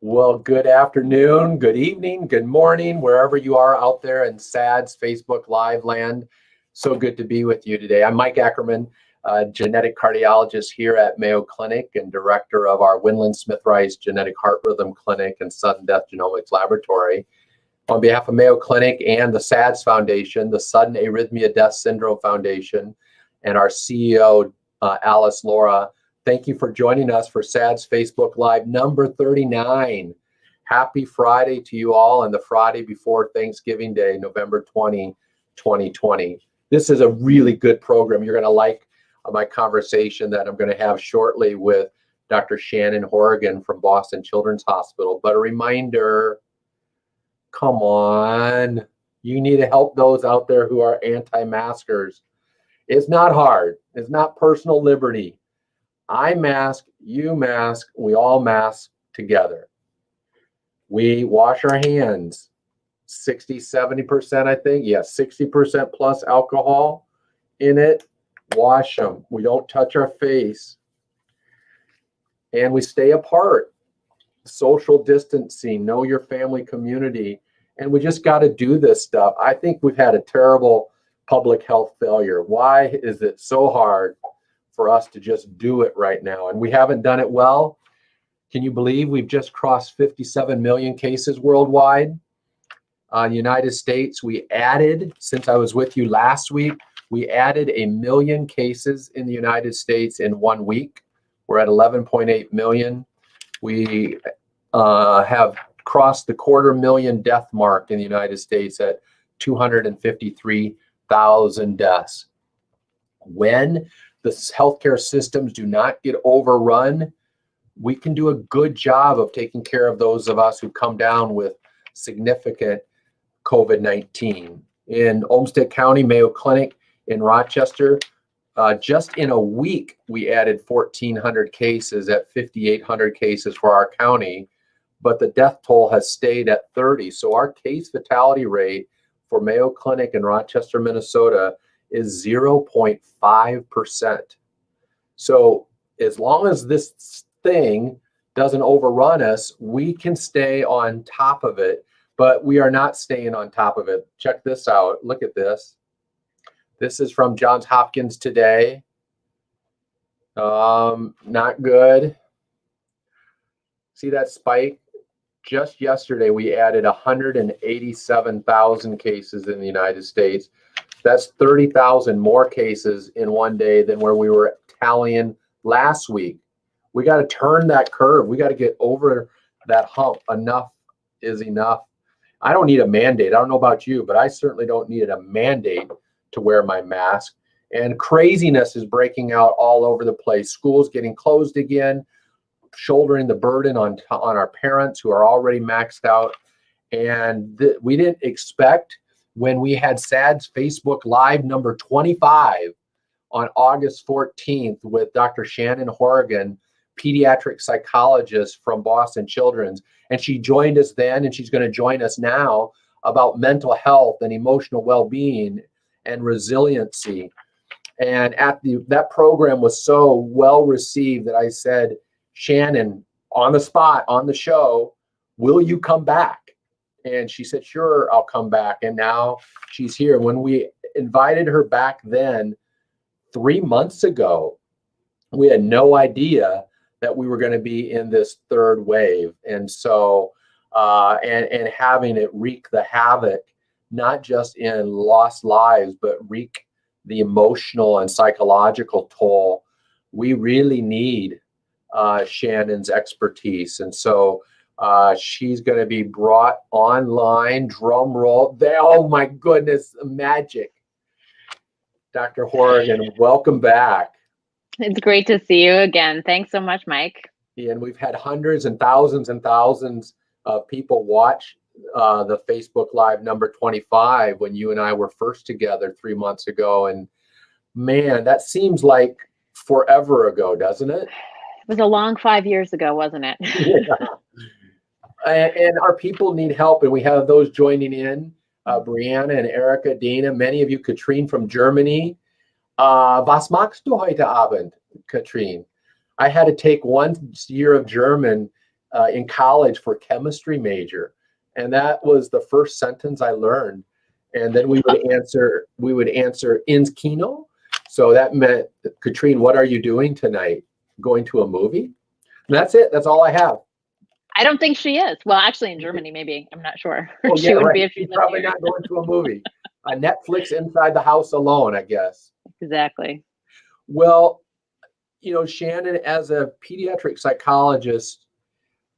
Well, good afternoon, good evening, good morning, wherever you are out there in SADS Facebook Live land. So good to be with you today. I'm Mike Ackerman, genetic cardiologist here at Mayo Clinic and director of our Winland Smith Rice Genetic Heart Rhythm Clinic and Sudden Death Genomics Laboratory. On behalf of Mayo Clinic and the SADS Foundation, the Sudden Arrhythmia Death Syndrome Foundation, and our CEO, Alice Laura, thank you for joining us for SADS Facebook Live number 39. Happy Friday to you all, and the Friday before Thanksgiving Day, November 20, 2020. This is a really good program. You're going to like my conversation that I'm going to have shortly with Dr. Shannon Hourigan from Boston Children's Hospital. But a reminder, come on, you need to help those out there who are anti-maskers. It's not hard. It's not personal liberty. I mask, you mask, we all mask together. We wash our hands, 60, 70%, I think. Yes, 60% plus alcohol in it. Wash them. We don't touch our face. And we stay apart. Social distancing, know your family community. And we just got to do this stuff. I think we've had a terrible public health failure. Why is it so hard for us to just do it right now? And we haven't done it well. Can you believe we've just crossed 57 million cases worldwide? United States, we added, since I was with you last week, we added 1 million cases in the United States in 1 week. We're at 11.8 million. We have crossed the 250,000 death mark in the United States at 253,000 deaths. When the healthcare systems do not get overrun, we can do a good job of taking care of those of us who come down with significant COVID-19. In Olmsted County, Mayo Clinic in Rochester, just in a week, we added 1,400 cases at 5,800 cases for our county, but the death toll has stayed at 30. So our case fatality rate for Mayo Clinic in Rochester, Minnesota is 0.5%. So as long as this thing doesn't overrun us, we can stay on top of it, but we are not staying on top of it. Check this out. Look at this. This is from Johns Hopkins today. Not good. See that spike? Just yesterday, we added 187,000 cases in the United States. That's 30,000 more cases in one day than where we were tallying last week. We got to turn that curve. We got to get over that hump. Enough is enough. I don't need a mandate. I don't know about you, but I certainly don't need a mandate to wear my mask. And craziness is breaking out all over the place. Schools getting closed again, shouldering the burden on our parents who are already maxed out. And we didn't expect, when we had SADS Facebook Live number 25 on August 14th with Dr. Shannon Hourigan, pediatric psychologist from Boston Children's. And she joined us then, and she's going to join us now about mental health and emotional well-being and resiliency. And that program was so well received that I said, Shannon, on the spot, on the show, will you come back? And she said, sure, I'll come back. And now she's here. When we invited her back then, 3 months ago, we had no idea that we were going to be in this third wave. And so, and having it wreak the havoc, not just in lost lives, but wreak the emotional and psychological toll, we really need Shannon's expertise. And so she's going to be brought online. Drum roll. Oh my goodness, magic. Dr. Hourigan, welcome back. It's great to see you again. Thanks so much, Mike. And we've had hundreds and thousands of people watch the Facebook Live number 25 when you and I were first together 3 months ago. And man, that seems like forever ago, doesn't it? It was a long 5 years ago, wasn't it? Yeah. And our people need help, and we have those joining in. Brianna and Erica, Dana, many of you, Katrine from Germany. Was magst du heute Abend, Katrine? I had to take 1 year of German in college for chemistry major. And that was the first sentence I learned. And then we would answer ins kino. So that meant, Katrine, what are you doing tonight? Going to a movie? And that's it. That's all I have. I don't think she is. Well, actually in Germany, maybe. I'm not sure. Oh, She wouldn't be if She's probably not going to a movie. Netflix inside the house alone, I guess. Exactly. Well, Shannon, as a pediatric psychologist,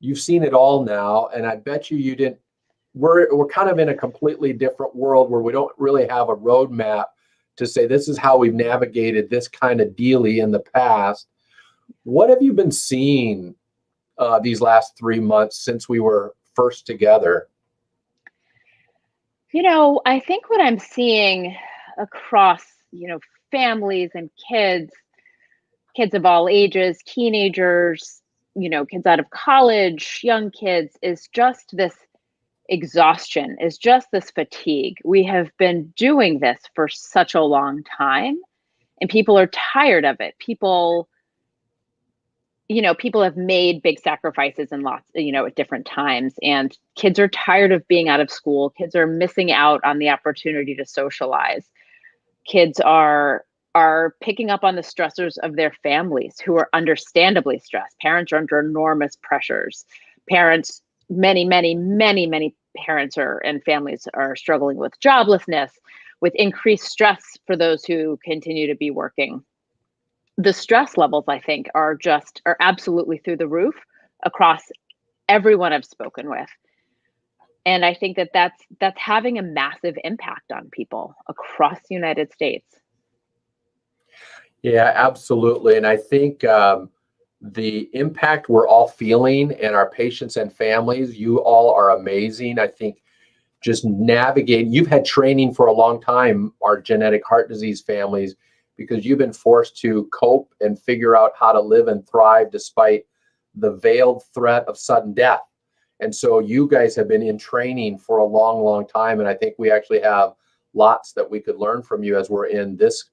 you've seen it all now, and I bet you didn't. We're kind of in a completely different world where we don't really have a roadmap to say this is how we've navigated this kind of dealie in the past. What have you been seeing these last 3 months since we were first together? I think what I'm seeing across, families and kids of all ages, teenagers, kids out of college, young kids, is just this exhaustion, is just this fatigue. We have been doing this for such a long time, and people are tired of it. People have made big sacrifices and lots, at different times, and kids are tired of being out of school. Kids are missing out on the opportunity to socialize. Kids are picking up on the stressors of their families, who are understandably stressed. Parents are under enormous pressures. Parents, many parents and families are struggling with joblessness, with increased stress for those who continue to be working. The stress levels, I think, are absolutely through the roof across everyone I've spoken with. And I think that's having a massive impact on people across the United States. Yeah, absolutely. And I think the impact we're all feeling, and our patients and families, you all are amazing. I think just navigating, you've had training for a long time, our genetic heart disease families, because you've been forced to cope and figure out how to live and thrive despite the veiled threat of sudden death. And so you guys have been in training for a long time. And I think we actually have lots that we could learn from you as we're in this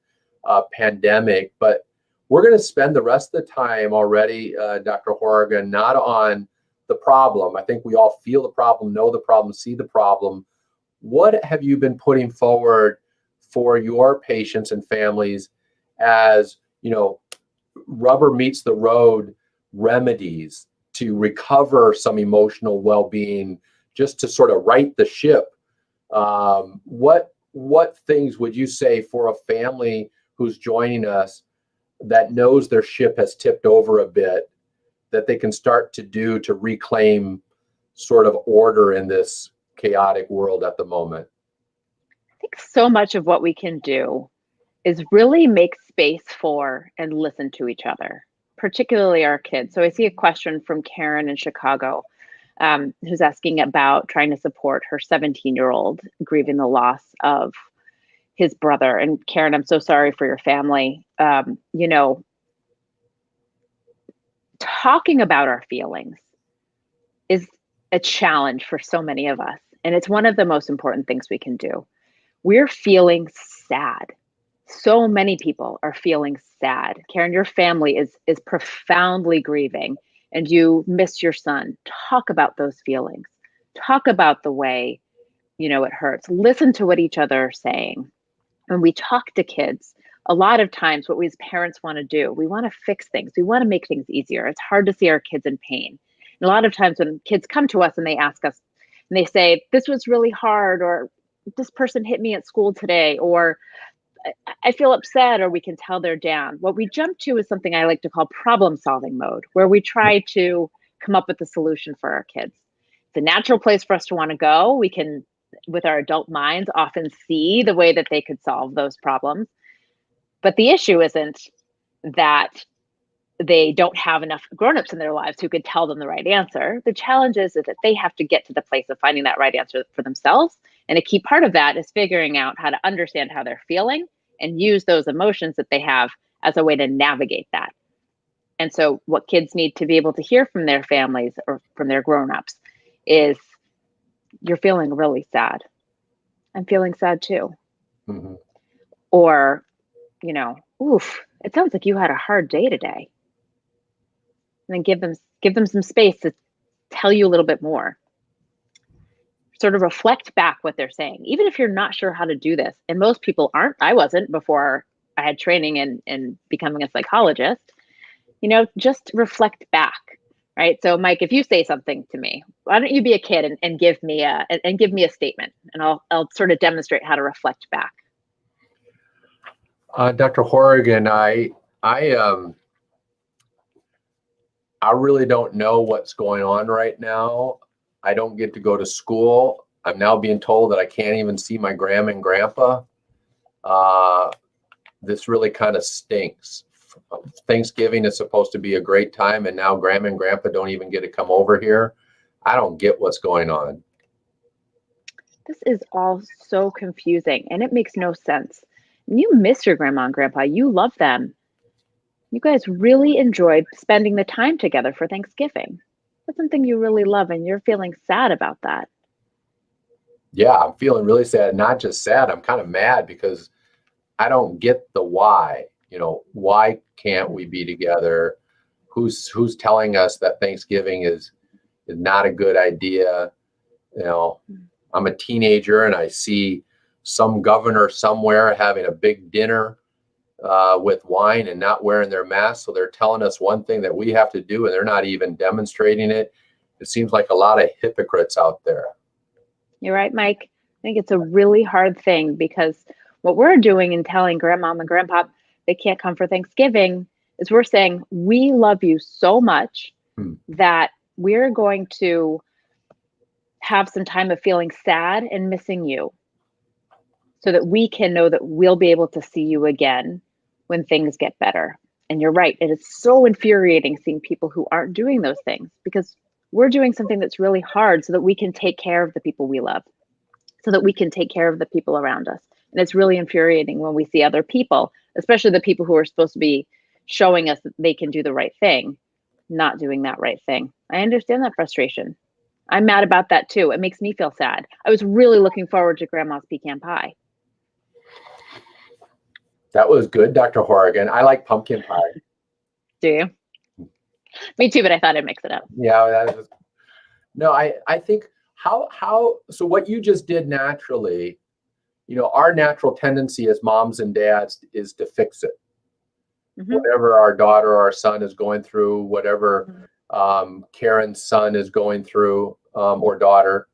pandemic. But we're going to spend the rest of the time already, Dr. Hourigan, not on the problem. I think we all feel the problem, know the problem, see the problem. What have you been putting forward for your patients and families as, rubber meets the road remedies to recover some emotional well-being, just to sort of right the ship? What things would you say for a family who's joining us that knows their ship has tipped over a bit, that they can start to do to reclaim sort of order in this chaotic world at the moment? I think so much of what we can do is really make space for and listen to each other, particularly our kids. So I see a question from Karen in Chicago, who's asking about trying to support her 17-year-old grieving the loss of his brother. And Karen, I'm so sorry for your family. Talking about our feelings is a challenge for so many of us. And it's one of the most important things we can do. We're feeling sad. So many people are feeling sad. Karen, your family is profoundly grieving, and you miss your son. Talk about those feelings. Talk about the way, it hurts. Listen to what each other are saying. When we talk to kids, a lot of times what we as parents want to do, we want to fix things. We want to make things easier. It's hard to see our kids in pain. And a lot of times when kids come to us and they ask us, and they say, this was really hard, or this person hit me at school today, or I feel upset, or we can tell they're down. What we jump to is something I like to call problem solving mode, where we try to come up with a solution for our kids. It's a natural place for us to want to go. We can, with our adult minds, often see the way that they could solve those problems. But the issue isn't that they don't have enough grownups in their lives who could tell them the right answer. The challenge is that they have to get to the place of finding that right answer for themselves. And a key part of that is figuring out how to understand how they're feeling and use those emotions that they have as a way to navigate that. And so what kids need to be able to hear from their families or from their grownups is, you're feeling really sad. I'm feeling sad too. Mm-hmm. Or, oof, it sounds like you had a hard day today. And then give them some space to tell you a little bit more. Sort of reflect back what they're saying, even if you're not sure how to do this. And most people aren't. I wasn't before I had training in becoming a psychologist. Just reflect back, right? So Mike, if you say something to me, why don't you be a kid and give me a statement, and I'll sort of demonstrate how to reflect back. Dr. Hourigan, I really don't know what's going on right now. I don't get to go to school. I'm now being told that I can't even see my grandma and grandpa. This really kind of stinks. Thanksgiving is supposed to be a great time, and now grandma and grandpa don't even get to come over here. I don't get what's going on. This is all so confusing, and it makes no sense. You miss your grandma and grandpa. You love them. You guys really enjoyed spending the time together for Thanksgiving. That's something you really love, and you're feeling sad about that. Yeah, I'm feeling really sad. Not just sad, I'm kind of mad because I don't get the why. Why can't we be together? Who's telling us that Thanksgiving is not a good idea? I'm a teenager and I see some governor somewhere having a big dinner with wine and not wearing their mask. So they're telling us one thing that we have to do, and they're not even demonstrating it. It seems like a lot of hypocrites out there. You're right, Mike. I think it's a really hard thing, because what we're doing in telling grandma and grandpa they can't come for Thanksgiving is we're saying we love you so much that we're going to have some time of feeling sad and missing you, so that we can know that we'll be able to see you again when things get better. And you're right. It is so infuriating seeing people who aren't doing those things, because we're doing something that's really hard so that we can take care of the people we love, so that we can take care of the people around us. And it's really infuriating when we see other people, especially the people who are supposed to be showing us that they can do the right thing, not doing that right thing. I understand that frustration. I'm mad about that too. It makes me feel sad. I was really looking forward to grandma's pecan pie. That was good, Dr. Hourigan. I like pumpkin pie. Do you? Me too, but I thought I'd mix it up. Yeah. No, I think so what you just did naturally, our natural tendency as moms and dads is to fix it. Mm-hmm. Whatever our daughter or our son is going through, whatever Karen's son is going through, or daughter,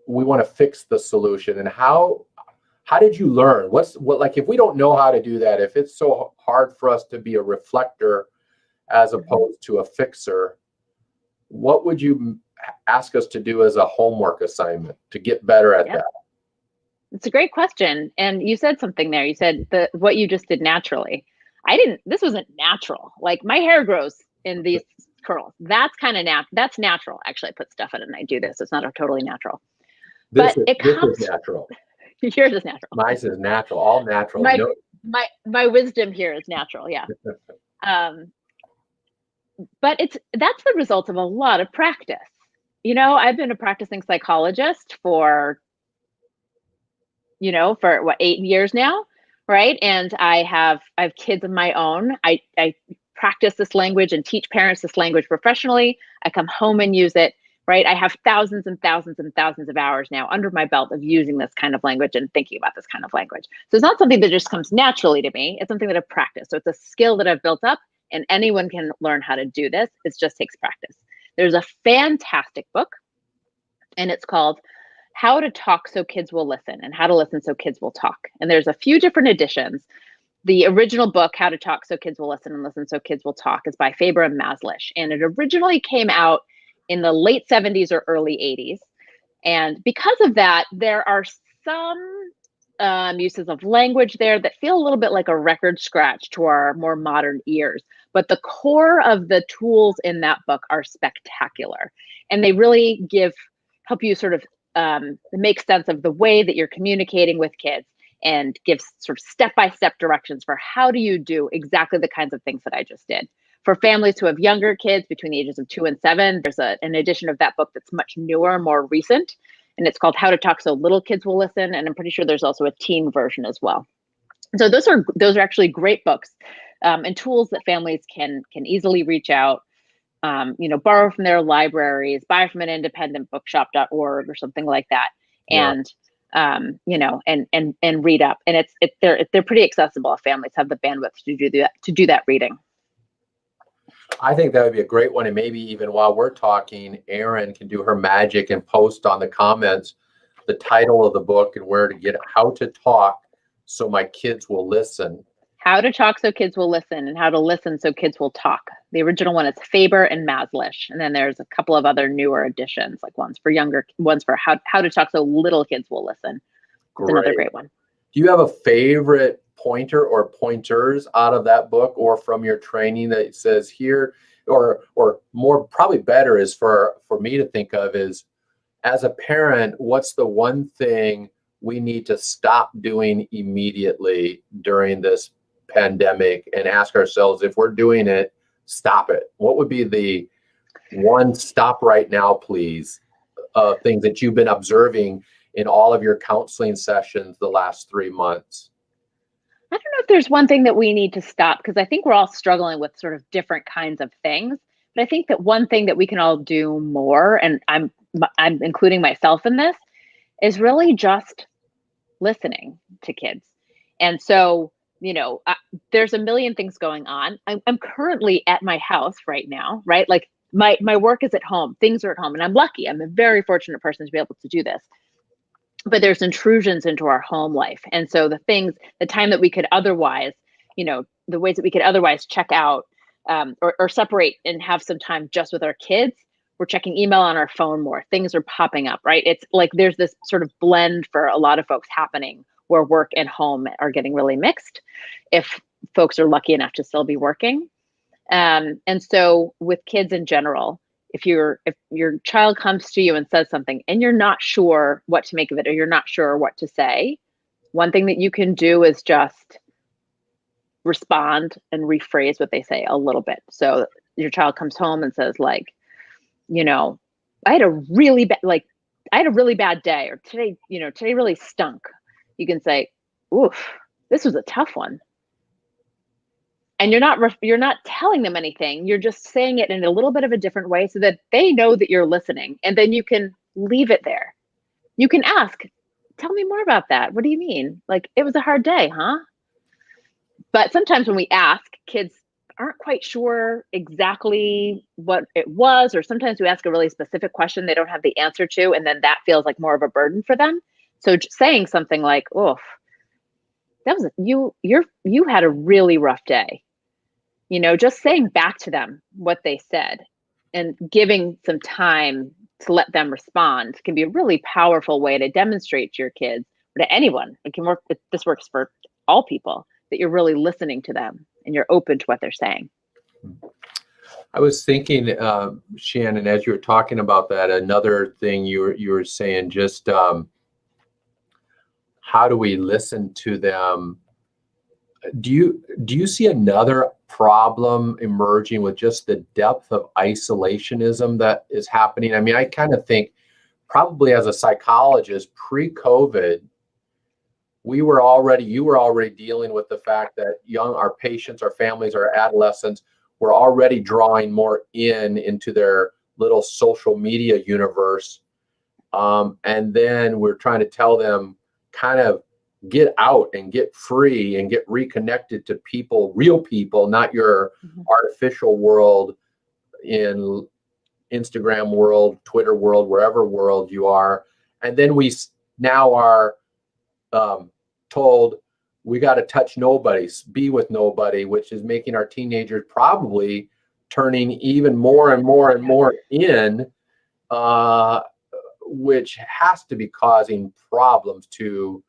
we want to fix the solution. And how did you learn? Like, if we don't know how to do that, if it's so hard for us to be a reflector as opposed to a fixer, what would you ask us to do as a homework assignment to get better at that? It's a great question. And you said something there. You said what you just did naturally. This wasn't natural. Like, my hair grows in these curls. That's kind of that's natural. Actually, I put stuff in it and I do this. It's not totally natural. This is natural. Yours is natural. Mine is natural. All natural. My wisdom here is natural. Yeah. But that's the result of a lot of practice. I've been a practicing psychologist for 8 years now, right? And I have kids of my own. I practice this language and teach parents this language professionally. I come home and use it, right? I have thousands and thousands and thousands of hours now under my belt of using this kind of language and thinking about this kind of language. So it's not something that just comes naturally to me. It's something that I've practiced. So it's a skill that I've built up, and anyone can learn how to do this. It just takes practice. There's a fantastic book, and it's called How to Talk So Kids Will Listen, and How to Listen So Kids Will Talk. And there's a few different editions. The original book, How to Talk So Kids Will Listen and Listen So Kids Will Talk, is by Faber and Maslish. And it originally came out in the late 70s or early 80s. And because of that, there are some uses of language there that feel a little bit like a record scratch to our more modern ears. But the core of the tools in that book are spectacular. And they really help you sort of make sense of the way that you're communicating with kids, and give sort of step-by-step directions for how do you do exactly the kinds of things that I just did. For families who have younger kids between the ages of 2 and 7, there's an edition of that book that's much newer, more recent, and it's called How to Talk So Little Kids Will Listen. And I'm pretty sure there's also a teen version as well. So those are actually great books and tools that families can easily reach out, borrow from their libraries, buy from an independent bookshop.org or something like that, Yeah. and and read up. And they're pretty accessible if families have the bandwidth to do that reading. I think that would be a great one. And maybe even while we're talking, Erin can do her magic and post on the comments the title of the book and where to get it, How to Talk So My Kids Will Listen. How to Talk So Kids Will Listen, and How to Listen So Kids Will Talk. The original one is Faber and Maslish. And then there's a couple of other newer editions, like one's for how to talk so little kids will listen. It's another great one. Do you have a favorite pointer or pointers out of that book or from your training that says here, or more probably better is for me to think of is, as a parent, what's the one thing we need to stop doing immediately during this pandemic, and ask ourselves, if we're doing it, stop it? What would be the one stop right now, please, things that you've been observing in all of your counseling sessions the last 3 months? I don't know if there's one thing that we need to stop, because I think we're all struggling with sort of different kinds of things. But I think that one thing that we can all do more, and I'm including myself in this, is really just listening to kids. And so, there's a million things going on. I'm currently at my house right now, right? Like my work is at home, things are at home, and I'm lucky. I'm a very fortunate person to be able to do this. But there's intrusions into our home life. And so the time that we could otherwise, the ways that we could otherwise check out, or separate and have some time just with our kids, we're checking email on our phone more. Things are popping up, right? It's like there's this sort of blend for a lot of folks happening where work and home are getting really mixed, if folks are lucky enough to still be working. And so with kids in general, if your child comes to you and says something and you're not sure what to make of it, or you're not sure what to say, one thing that you can do is just respond and rephrase what they say a little bit. So your child comes home and says, like, I had a really bad day, or today really stunk. You can say, oof, this was a tough one. And you're not telling them anything. You're just saying it in a little bit of a different way so that they know that you're listening. And then you can leave it there. You can ask, tell me more about that. What do you mean? Like, it was a hard day, huh? But sometimes when we ask, kids aren't quite sure exactly what it was, or sometimes we ask a really specific question they don't have the answer to, and then that feels like more of a burden for them. So just saying something like, "Oof, that was you had a really rough day." Just saying back to them what they said and giving some time to let them respond can be a really powerful way to demonstrate to your kids, or to anyone. It can work. This works for all people, that you're really listening to them and you're open to what they're saying. I was thinking, Shannon, as you were talking about that, another thing you were saying, just how do we listen to them? Do you see another problem emerging with just the depth of isolationism that is happening? I mean, I kind of think probably as a psychologist pre-COVID, you were already dealing with the fact that our patients, our families, our adolescents were already drawing more into their little social media universe. And then we're trying to tell them kind of get out and get free and get reconnected to people, real people, not your artificial world in Instagram world, Twitter world, wherever world you are. And then we now are told we got to touch nobody, be with nobody, which is making our teenagers probably turning even more and more and more in, which has to be causing problems to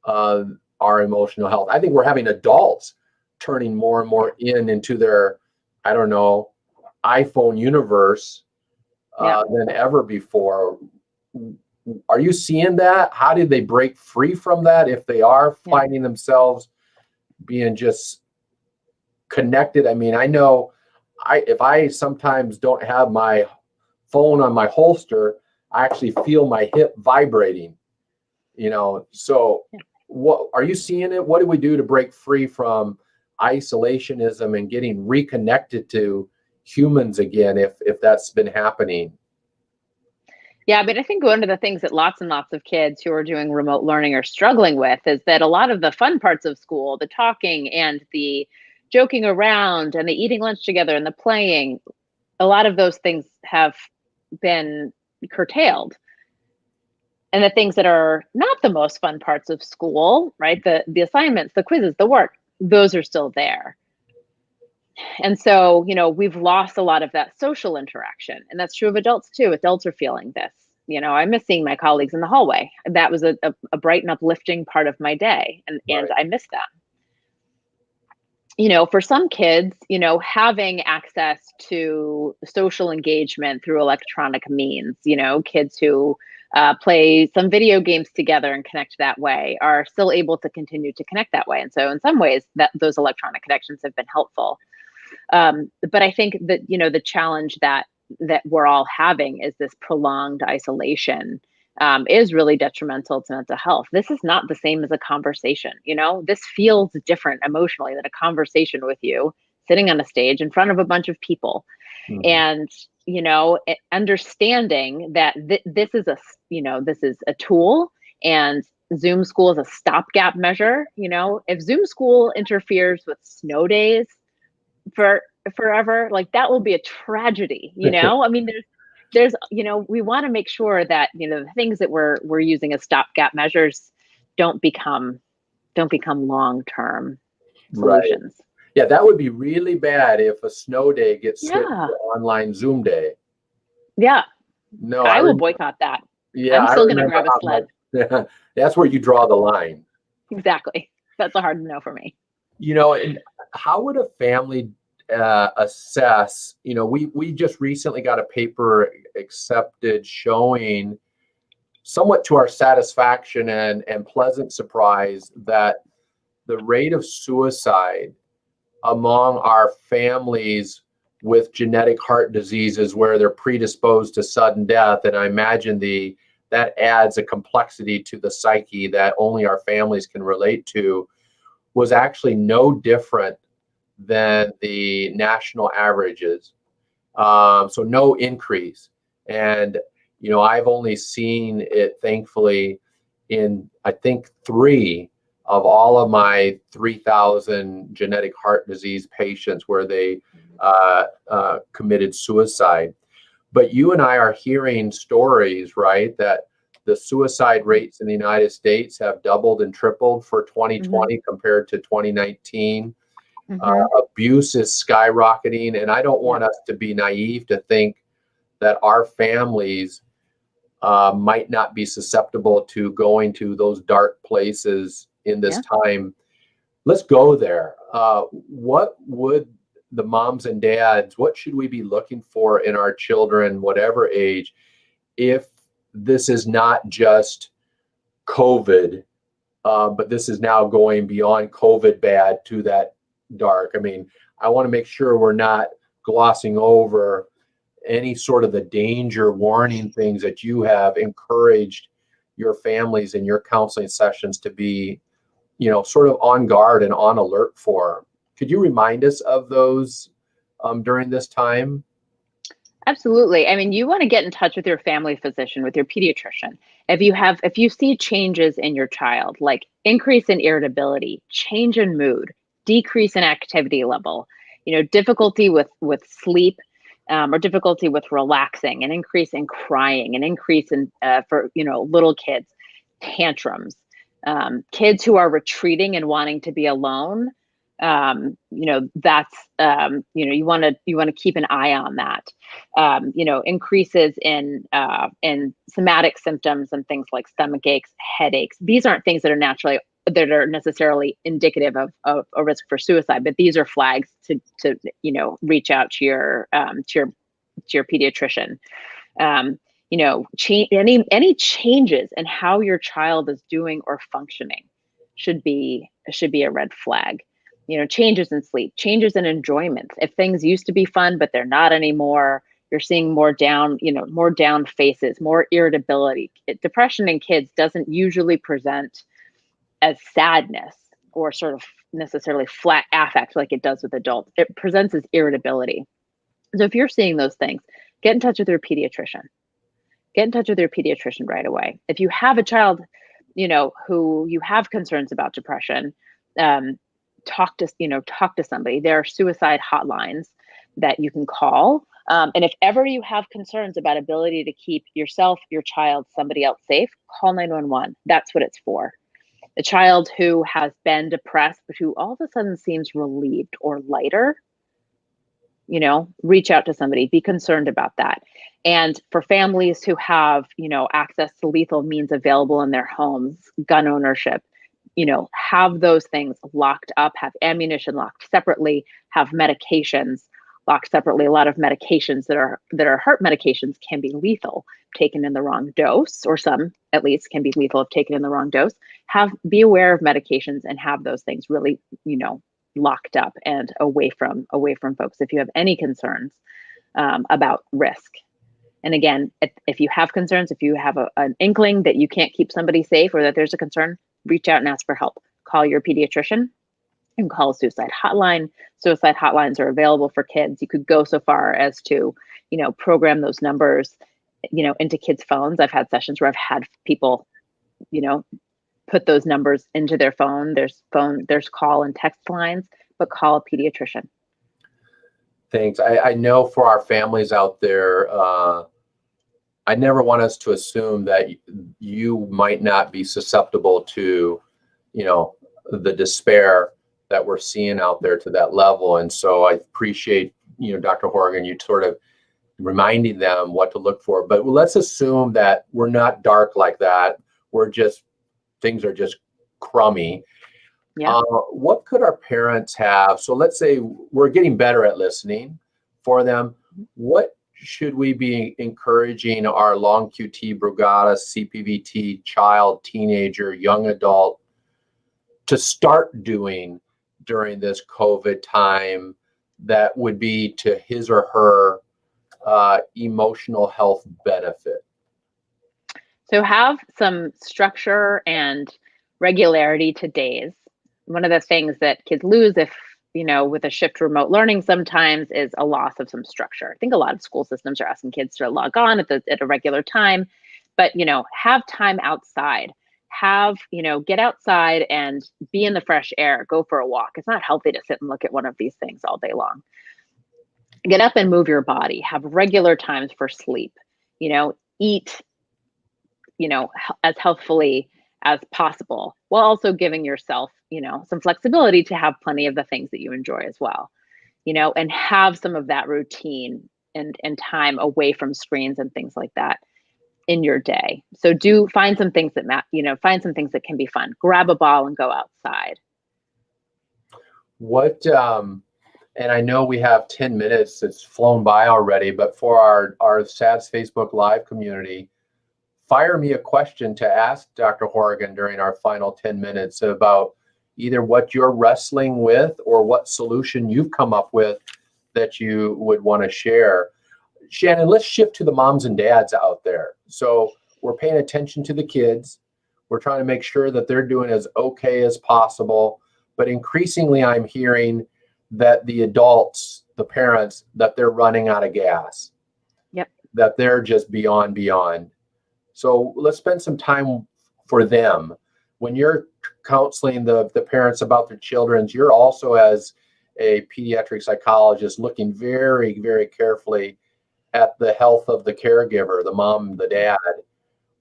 our emotional health. I think we're having adults turning more and more into their, I don't know, iPhone universe than ever before. Are you seeing that? How did they break free from that if they are finding themselves being just connected? I mean, I know if I sometimes don't have my phone on my holster, I actually feel my hip vibrating, so what are you seeing it? What do we do to break free from isolationism and getting reconnected to humans again, if that's been happening? Yeah, but I think one of the things that lots and lots of kids who are doing remote learning are struggling with is that a lot of the fun parts of school, the talking and the joking around and the eating lunch together and the playing, a lot of those things have been curtailed. And the things that are not the most fun parts of school, right? The assignments, the quizzes, the work, those are still there. And so, we've lost a lot of that social interaction. And that's true of adults too. Adults are feeling this. I miss seeing my colleagues in the hallway. That was a bright and uplifting part of my day. And I miss that. For some kids, having access to social engagement through electronic means, kids who play some video games together and connect that way are still able to continue to connect that way. And so in some ways that those electronic connections have been helpful. But I think that, the challenge that we're all having is this prolonged isolation is really detrimental to mental health. This is not the same as a conversation. This feels different emotionally than a conversation with you sitting on a stage in front of a bunch of people. Mm-hmm. And, understanding that this is a tool, and Zoom school is a stopgap measure. If Zoom school interferes with snow days forever, like that will be a tragedy. I mean, there's we want to make sure that the things that we're using as stopgap measures don't become long-term solutions. Right. Yeah, that would be really bad if a snow day gets switched to online Zoom day. Yeah. No, I will boycott that. Yeah, I'm still going to grab a sled. That's where you draw the line. Exactly. That's a hard no for me. And how would a family assess? We just recently got a paper accepted showing, somewhat to our satisfaction and pleasant surprise, that the rate of suicide among our families with genetic heart diseases where they're predisposed to sudden death, and I imagine that adds a complexity to the psyche that only our families can relate to, was actually no different than the national averages. So no increase. And, I've only seen it, thankfully, in, I think, 3 of all of my 3,000 genetic heart disease patients where they committed suicide. But you and I are hearing stories, right, that the suicide rates in the United States have doubled and tripled for 2020 compared to 2019. Abuse is skyrocketing, and I don't want us to be naive to think that our families might not be susceptible to going to those dark places in this time. Let's go there. What would the moms and dads, what should we be looking for in our children, whatever age, if this is not just COVID, but this is now going beyond COVID bad to that dark? I mean, I want to make sure we're not glossing over any sort of the danger warning things that you have encouraged your families in your counseling sessions to be, sort of on guard and on alert for. Could you remind us of those during this time? Absolutely. I mean, you want to get in touch with your family physician, with your pediatrician. If you see changes in your child, like increase in irritability, change in mood, decrease in activity level, difficulty with sleep, or difficulty with relaxing, an increase in crying, an increase in for little kids, tantrums, kids who are retreating and wanting to be alone. That's you want to keep an eye on that. Increases in somatic symptoms and things like stomach aches, headaches. These aren't things that are necessarily indicative of a risk for suicide, but these are flags to reach out to your pediatrician. Any changes in how your child is doing or functioning should be a red flag. Changes in sleep, changes in enjoyment. If things used to be fun, but they're not anymore, you're seeing more down faces, more irritability. Depression in kids doesn't usually present as sadness or sort of necessarily flat affect like it does with adults. It presents as irritability. So if you're seeing those things, get in touch with your pediatrician. Get in touch with your pediatrician right away. If you have a child, who you have concerns about depression, talk to somebody. There are suicide hotlines that you can call. And if ever you have concerns about ability to keep yourself, your child, somebody else safe, call 911. That's what it's for. A child who has been depressed, but who all of a sudden seems relieved or lighter, reach out to somebody, be concerned about that. And for families who have, access to lethal means available in their homes, gun ownership, have those things locked up, have ammunition locked separately, have medications locked separately. A lot of medications that are heart medications can be lethal taken in the wrong dose, or some at least can be lethal if taken in the wrong dose. Be aware of medications and have those things really, locked up and away from folks if you have any concerns about risk. And again, if you have concerns, if you have an inkling that you can't keep somebody safe or that there's a concern, reach out and ask for help. Call your pediatrician and call a suicide hotline. Suicide hotlines are available for kids. You could go so far as to, program those numbers, into kids' phones. I've had sessions where I've had people, put those numbers into their phone. There's call and text lines, but call a pediatrician. Thanks. I know for our families out there, I never want us to assume that you might not be susceptible to, the despair that we're seeing out there to that level. And so I appreciate, Dr. Hourigan, you sort of reminding them what to look for. But let's assume that we're not dark like that. Things are just crummy. Yeah. What could our parents have? So let's say we're getting better at listening for them. What should we be encouraging our long QT, Brugada, CPVT, child, teenager, young adult to start doing during this COVID time that would be to his or her emotional health benefit? So have some structure and regularity to days. One of the things that kids lose if, with a shift to remote learning sometimes is a loss of some structure. I think a lot of school systems are asking kids to log on at a regular time, but, have time outside. Get outside and be in the fresh air, go for a walk. It's not healthy to sit and look at one of these things all day long. Get up and move your body, have regular times for sleep, eat, as healthfully as possible, while also giving yourself, some flexibility to have plenty of the things that you enjoy as well, and have some of that routine and time away from screens and things like that in your day. So find some things find some things that can be fun. Grab a ball and go outside. And I know we have 10 minutes, it's flown by already, but for our SADS Facebook Live community, fire me a question to ask Dr. Hourigan during our final 10 minutes about either what you're wrestling with or what solution you've come up with that you would want to share. Shannon, let's shift to the moms and dads out there. So we're paying attention to the kids. We're trying to make sure that they're doing as okay as possible. But increasingly, I'm hearing that the adults, the parents, that they're running out of gas. Yep. That they're just beyond. So let's spend some time for them. When you're counseling the parents about their children, you're also, as a pediatric psychologist, looking very, very carefully at the health of the caregiver, the mom, the dad.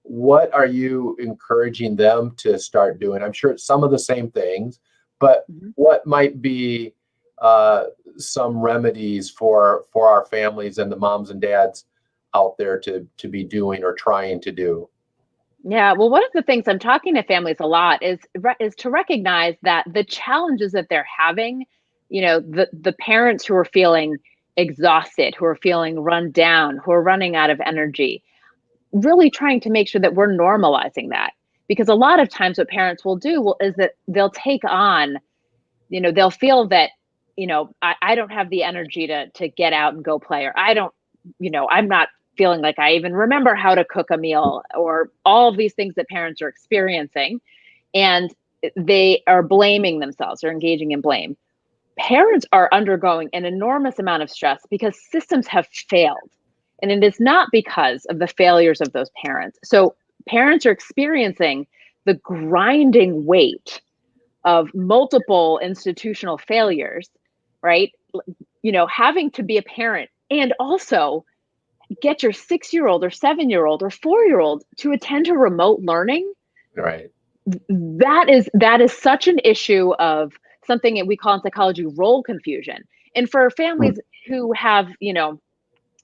What are you encouraging them to start doing? I'm sure it's some of the same things, but what might be some remedies for our families and the moms and dads out there to be doing or trying to do? Yeah, well, one of the things I'm talking to families a lot is to recognize that the challenges that they're having, the parents who are feeling exhausted, who are feeling run down, who are running out of energy, really trying to make sure that we're normalizing that. Because a lot of times what parents will do is that they'll take on, they'll feel that, I don't have the energy to get out and go play, or I don't, I'm not feeling like I even remember how to cook a meal, or all of these things that parents are experiencing. And they are blaming themselves or engaging in blame. Parents are undergoing an enormous amount of stress because systems have failed. And it is not because of the failures of those parents. So parents are experiencing the grinding weight of multiple institutional failures, right? Having to be a parent and also get your 6-year-old or 7-year-old or 4-year-old to attend to remote learning. Right. That is such an issue of something that we call in psychology role confusion. And for families who have,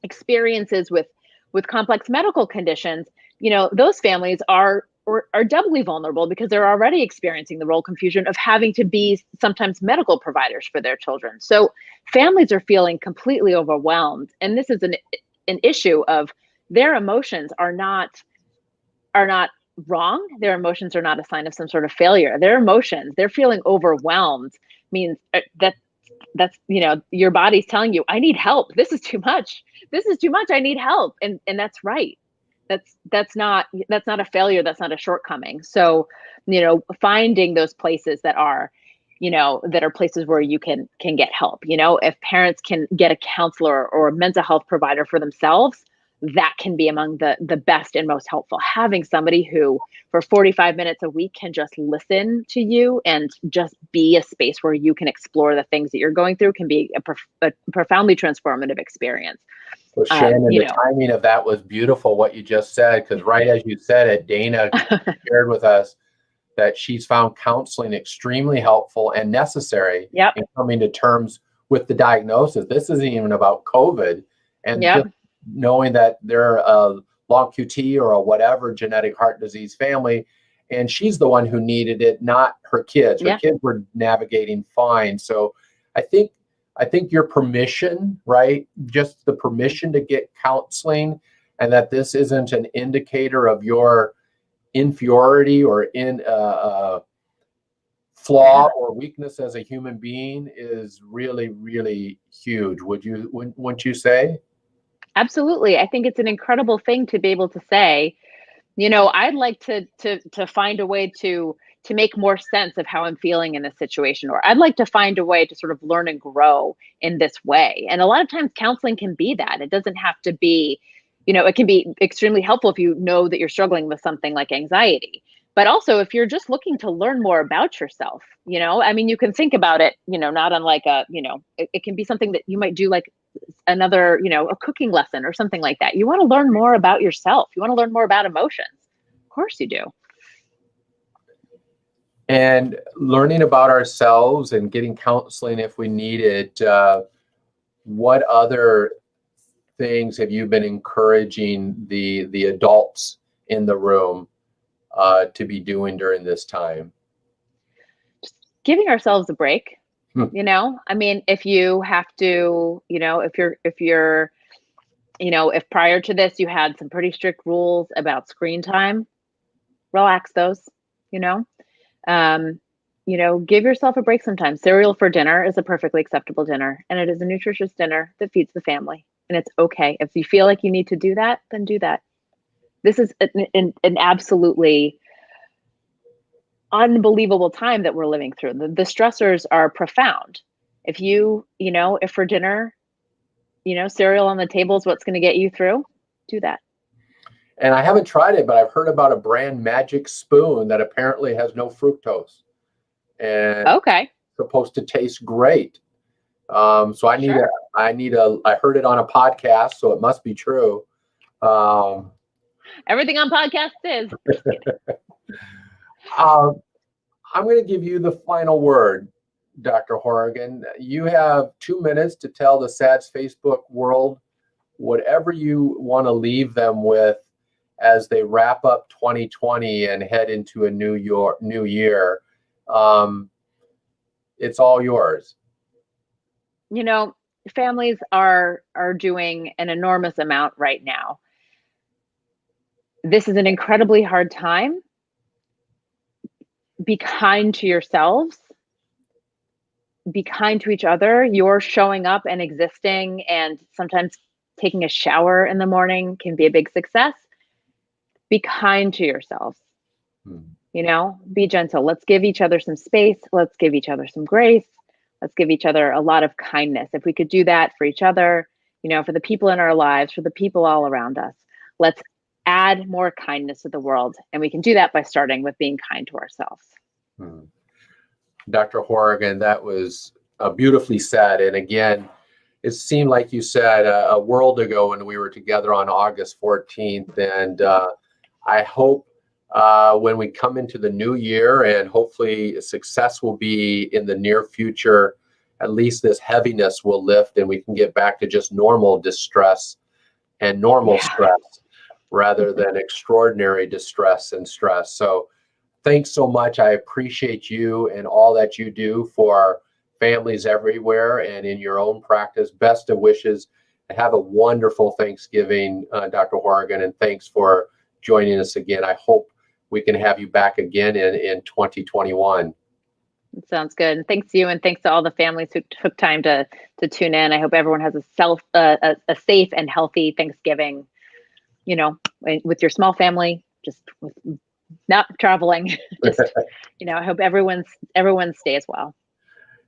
experiences with complex medical conditions, those families are doubly vulnerable because they're already experiencing the role confusion of having to be sometimes medical providers for their children. So families are feeling completely overwhelmed, and this is an issue of their emotions are not wrong. Their emotions are not a sign of some sort of failure. Their emotions, they're feeling overwhelmed means that's your body's telling you, I need help. This is too much. This is too much. I need help. And that's right. That's not a failure. That's not a shortcoming. So, finding those places that are places where you can get help. If parents can get a counselor or a mental health provider for themselves, that can be among the best and most helpful. Having somebody who for 45 minutes a week can just listen to you and just be a space where you can explore the things that you're going through can be a profoundly transformative experience. Well, Shannon, the timing of that was beautiful, what you just said, because right as you said it, Dana shared with us that she's found counseling extremely helpful and necessary in coming to terms with the diagnosis. This isn't even about COVID. And just knowing that they're a long QT or a whatever genetic heart disease family, and she's the one who needed it, not her kids. Her kids were navigating fine. So I think your permission, right? Just the permission to get counseling, and that this isn't an indicator of your inferiority or flaw or weakness as a human being is really, really huge. Wouldn't you say? Absolutely. I think it's an incredible thing to be able to say, I'd like to find a way to make more sense of how I'm feeling in this situation, or I'd like to find a way to sort of learn and grow in this way. And a lot of times counseling can be that. It doesn't have to be, it can be extremely helpful if you know that you're struggling with something like anxiety. But also if you're just looking to learn more about yourself, you can think about it, not unlike it can be something that you might do like another, a cooking lesson or something like that. You want to learn more about yourself. You want to learn more about emotions. Of course you do. And learning about ourselves and getting counseling if we need it. What other things have you been encouraging the adults in the room to be doing during this time? Just giving ourselves a break. If you have to, if prior to this you had some pretty strict rules about screen time, relax those. Give yourself a break sometimes. Cereal for dinner is a perfectly acceptable dinner, and it is a nutritious dinner that feeds the family, and it's okay. If you feel like you need to do that, then do that. This is an absolutely unbelievable time that we're living through. The stressors are profound. If if for dinner, cereal on the table is what's going to get you through, do that. And I haven't tried it, but I've heard about a brand Magic Spoon that apparently has no fructose. And okay, supposed to taste great. So I heard it on a podcast, so it must be true. Everything on podcasts is. I'm going to give you the final word, Dr. Hourigan. You have 2 minutes to tell the SADS Facebook world whatever you want to leave them with as they wrap up 2020 and head into a new year. It's all yours. Families are doing an enormous amount right now. This is an incredibly hard time. Be kind to yourselves. Be kind to each other. You're showing up and existing, and sometimes taking a shower in the morning can be a big success. Be kind to yourselves. Be gentle. Let's give each other some space. Let's give each other some grace. Let's give each other a lot of kindness. If we could do that for each other, for the people in our lives, for the people all around us, let's add more kindness to the world. And we can do that by starting with being kind to ourselves. Dr. Hourigan, that was beautifully said. And again, it seemed like you said a world ago when we were together on August 14th. And I hope when we come into the new year, and hopefully success will be in the near future, at least this heaviness will lift and we can get back to just normal distress and normal stress rather than extraordinary distress and stress. So thanks so much. I appreciate you and all that you do for families everywhere and in your own practice. Best of wishes. Have a wonderful Thanksgiving, Dr. Hourigan, and thanks for joining us again. I hope we can have you back again in 2021. It sounds good. And thanks to you, and thanks to all the families who took time to tune in. I hope everyone has a safe and healthy Thanksgiving, with your small family, just with not traveling. Just, I hope everyone stays well.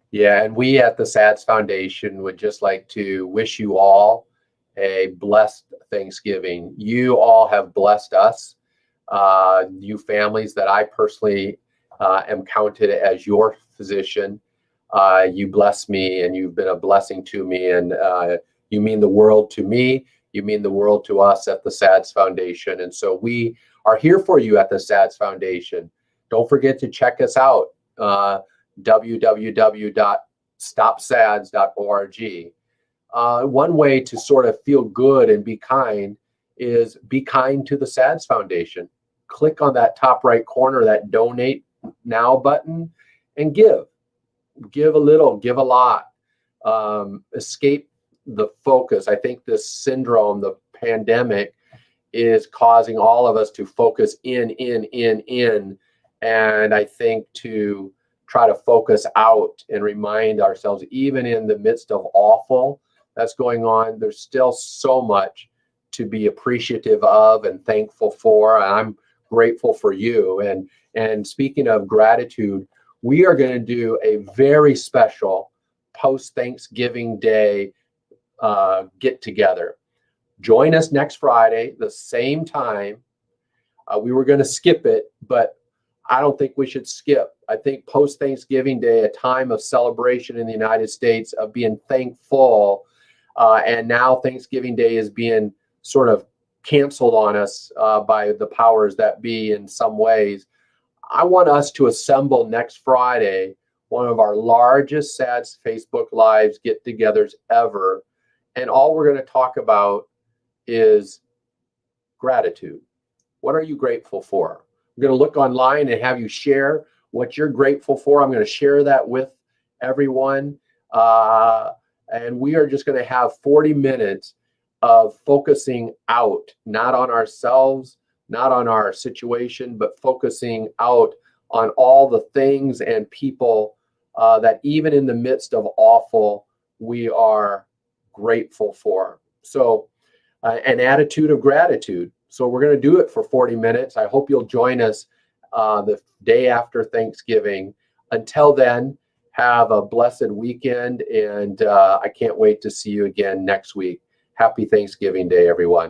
Yeah, and we at the SADS Foundation would just like to wish you all a blessed Thanksgiving. You all have blessed us, you families that I personally am counted as your physician. You bless me, and you've been a blessing to me, and you mean the world to me. You mean the world to us at the SADS Foundation. And so we are here for you at the SADS Foundation. Don't forget to check us out, www.stopsads.org. One way to sort of feel good and be kind is be kind to the SADS Foundation. Click on that top right corner, that donate now button, and give. Give a little, give a lot. Escape the focus. I think this syndrome, the pandemic, is causing all of us to focus in. And I think to try to focus out and remind ourselves, even in the midst of awful that's going on, there's still so much to be appreciative of and thankful for. And I'm grateful for you. And speaking of gratitude, we are going to do a very special post-Thanksgiving Day get together. Join us next Friday, the same time. We were going to skip it, but I don't think we should skip. I think post-Thanksgiving Day, a time of celebration in the United States, of being thankful, and now Thanksgiving Day is being sort of canceled on us by the powers that be in some ways. I want us to assemble next Friday, one of our largest SADS Facebook Lives get-togethers ever, and all we're going to talk about is gratitude. What are you grateful for? I'm going to look online and have you share what you're grateful for. I'm going to share that with everyone. And we are just going to have 40 minutes of focusing out, not on ourselves, not on our situation, but focusing out on all the things and people that even in the midst of awful, we are grateful for. So an attitude of gratitude. So we're going to do it for 40 minutes. I hope you'll join us the day after Thanksgiving. Until then, have a blessed weekend, and I can't wait to see you again next week. Happy Thanksgiving Day, everyone.